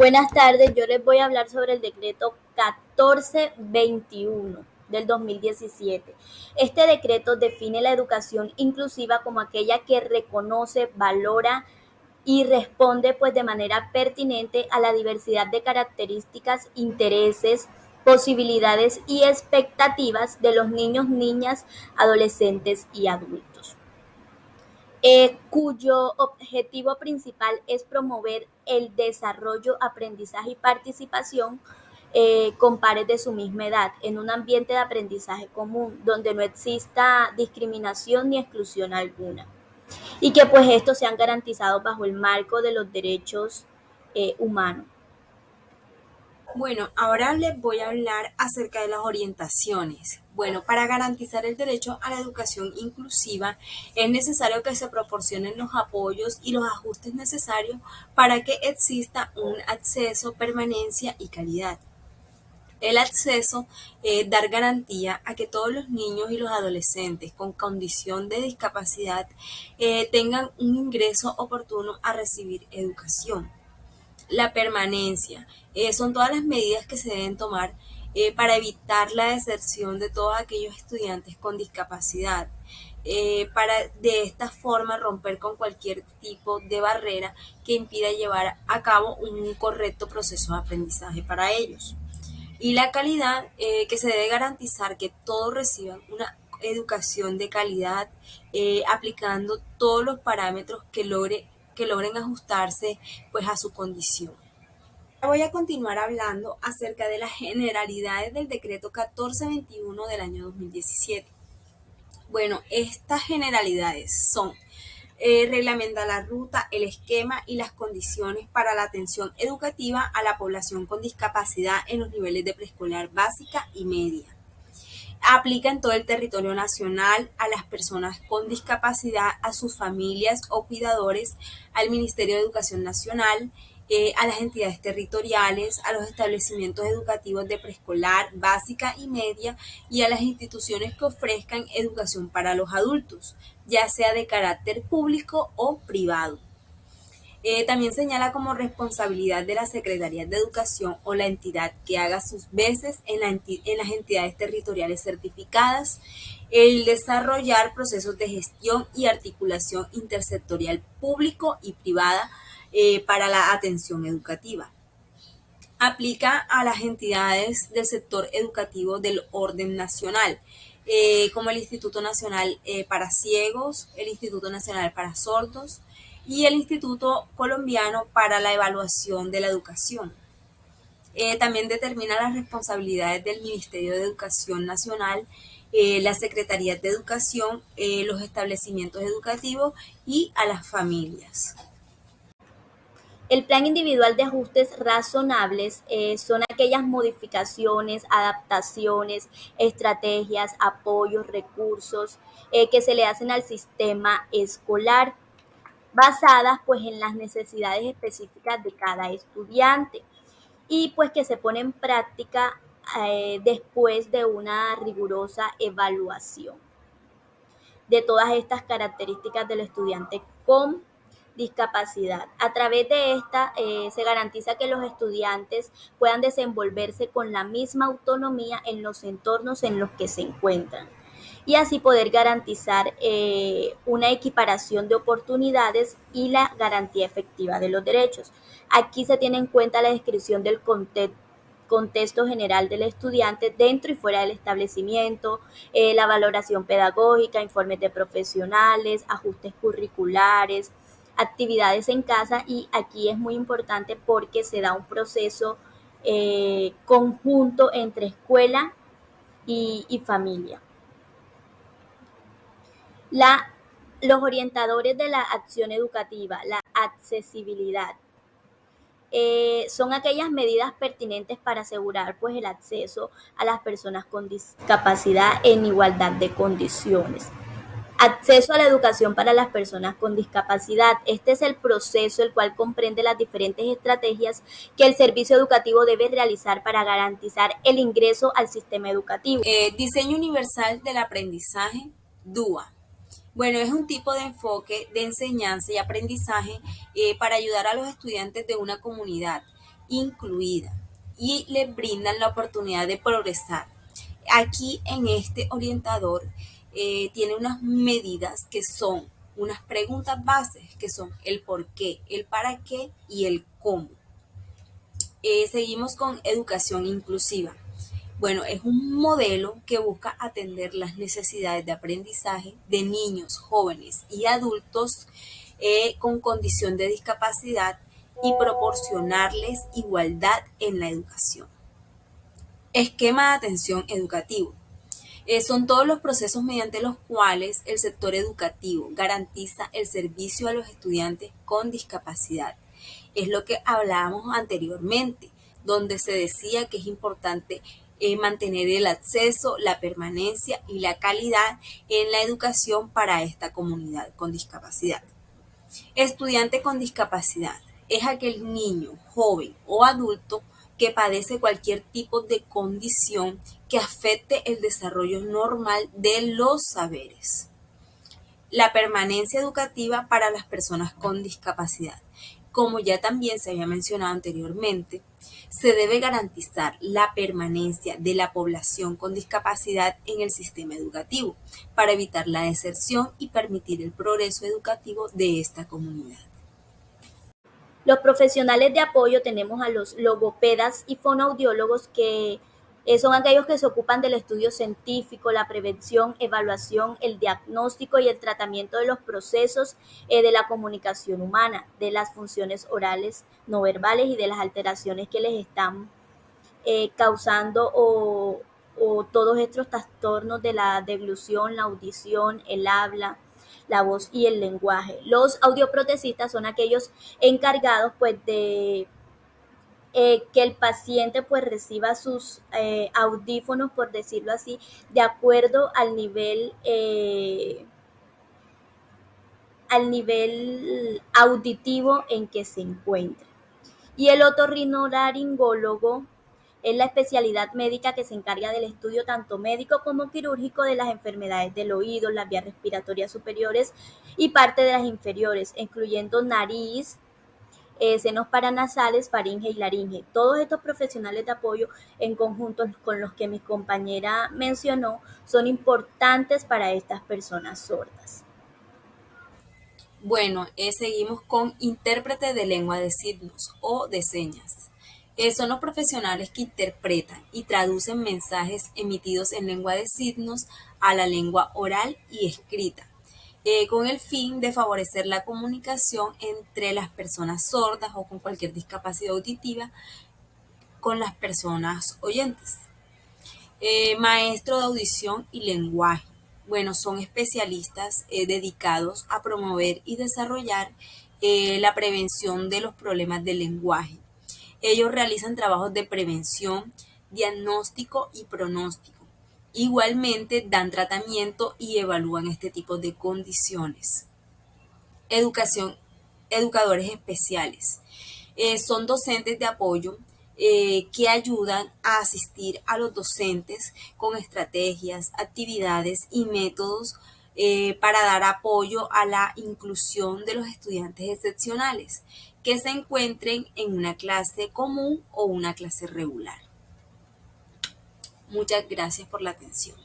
Buenas tardes, yo les voy a hablar sobre el decreto 1421 del 2017. Este decreto define la educación inclusiva como aquella que reconoce, valora y responde pues de manera pertinente a la diversidad de características, intereses, posibilidades y expectativas de los niños, niñas, adolescentes y adultos, cuyo objetivo principal es promover el desarrollo, aprendizaje y participación con pares de su misma edad en un ambiente de aprendizaje común donde no exista discriminación ni exclusión alguna y que pues estos sean garantizados bajo el marco de los derechos humanos. Bueno, ahora les voy a hablar acerca de las orientaciones. Bueno, para garantizar el derecho a la educación inclusiva es necesario que se proporcionen los apoyos y los ajustes necesarios para que exista un acceso, permanencia y calidad. El acceso es dar garantía a que todos los niños y los adolescentes con condición de discapacidad tengan un ingreso oportuno a recibir educación. La permanencia. Son todas las medidas que se deben tomar para evitar la deserción de todos aquellos estudiantes con discapacidad, para de esta forma romper con cualquier tipo de barrera que impida llevar a cabo un correcto proceso de aprendizaje para ellos. Y la calidad, que se debe garantizar que todos reciban una educación de calidad, aplicando todos los parámetros que logren ajustarse pues a su condición. Voy a continuar hablando acerca de las generalidades del decreto 1421 del año 2017. Bueno, estas generalidades son reglamenta la ruta, el esquema y las condiciones para la atención educativa a la población con discapacidad en los niveles de preescolar básica y media. Aplica en todo el territorio nacional a las personas con discapacidad, a sus familias o cuidadores, al Ministerio de Educación Nacional, a las entidades territoriales, a los establecimientos educativos de preescolar, básica y media y a las instituciones que ofrezcan educación para los adultos, ya sea de carácter público o privado. También señala como responsabilidad de la Secretaría de Educación o la entidad que haga sus veces en las entidades territoriales certificadas el desarrollar procesos de gestión y articulación intersectorial público y privada para la atención educativa. Aplica a las entidades del sector educativo del orden nacional, como el Instituto Nacional para Ciegos, el Instituto Nacional para Sordos y el Instituto Colombiano para la Evaluación de la Educación. También determina las responsabilidades del Ministerio de Educación Nacional, las Secretarías de Educación, los establecimientos educativos y a las familias. El plan individual de ajustes razonables son aquellas modificaciones, adaptaciones, estrategias, apoyos, recursos que se le hacen al sistema escolar basadas pues en las necesidades específicas de cada estudiante y pues que se pone en práctica después de una rigurosa evaluación de todas estas características del estudiante con discapacidad. A través de esta se garantiza que los estudiantes puedan desenvolverse con la misma autonomía en los entornos en los que se encuentran y así poder garantizar una equiparación de oportunidades y la garantía efectiva de los derechos. Aquí se tiene en cuenta la descripción del contexto general del estudiante dentro y fuera del establecimiento, la valoración pedagógica, informes de profesionales, ajustes curriculares, actividades en casa y aquí es muy importante porque se da un proceso conjunto entre escuela y familia. La, los orientadores de la acción educativa, la accesibilidad, son aquellas medidas pertinentes para asegurar pues el acceso a las personas con discapacidad en igualdad de condiciones. Acceso a la educación para las personas con discapacidad. Este es el proceso el cual comprende las diferentes estrategias que el servicio educativo debe realizar para garantizar el ingreso al sistema educativo. Diseño universal del aprendizaje, DUA. Bueno, es un tipo de enfoque de enseñanza y aprendizaje para ayudar a los estudiantes de una comunidad incluida y les brindan la oportunidad de progresar. Aquí en este orientador tiene unas medidas que son unas preguntas bases, que son el por qué, el para qué y el cómo. Seguimos con educación inclusiva. Bueno, es un modelo que busca atender las necesidades de aprendizaje de niños, jóvenes y adultos con condición de discapacidad y proporcionarles igualdad en la educación. Esquema de atención educativo. Son todos los procesos mediante los cuales el sector educativo garantiza el servicio a los estudiantes con discapacidad. Es lo que hablábamos anteriormente, donde se decía que es importante mantener el acceso, la permanencia y la calidad en la educación para esta comunidad con discapacidad. Estudiante con discapacidad es aquel niño, joven o adulto que padece cualquier tipo de condición que afecte el desarrollo normal de los saberes. La permanencia educativa para las personas con discapacidad. Como ya también se había mencionado anteriormente, se debe garantizar la permanencia de la población con discapacidad en el sistema educativo para evitar la deserción y permitir el progreso educativo de esta comunidad. Los profesionales de apoyo tenemos a los logopedas y fonoaudiólogos que son aquellos que se ocupan del estudio científico, la prevención, evaluación, el diagnóstico y el tratamiento de los procesos de la comunicación humana, de las funciones orales no verbales y de las alteraciones que les están causando o todos estos trastornos de la deglución, la audición, el habla, la voz y el lenguaje. Los audioprotecistas son aquellos encargados pues de que el paciente pues reciba sus audífonos, por decirlo así, de acuerdo al nivel auditivo en que se encuentre. Y el otorrinolaringólogo es la especialidad médica que se encarga del estudio tanto médico como quirúrgico de las enfermedades del oído, las vías respiratorias superiores y parte de las inferiores, incluyendo nariz, senos paranasales, faringe y laringe. Todos estos profesionales de apoyo en conjunto con los que mi compañera mencionó son importantes para estas personas sordas. Bueno, seguimos con intérprete de lengua de signos o de señas. Son los profesionales que interpretan y traducen mensajes emitidos en lengua de signos a la lengua oral y escrita, con el fin de favorecer la comunicación entre las personas sordas o con cualquier discapacidad auditiva con las personas oyentes. Maestro de audición y lenguaje. Bueno, son especialistas dedicados a promover y desarrollar la prevención de los problemas del lenguaje. Ellos realizan trabajos de prevención, diagnóstico y pronóstico. Igualmente dan tratamiento y evalúan este tipo de condiciones. Educación, educadores especiales. Son docentes de apoyo que ayudan a asistir a los docentes con estrategias, actividades y métodos para dar apoyo a la inclusión de los estudiantes excepcionales que se encuentren en una clase común o una clase regular. Muchas gracias por la atención.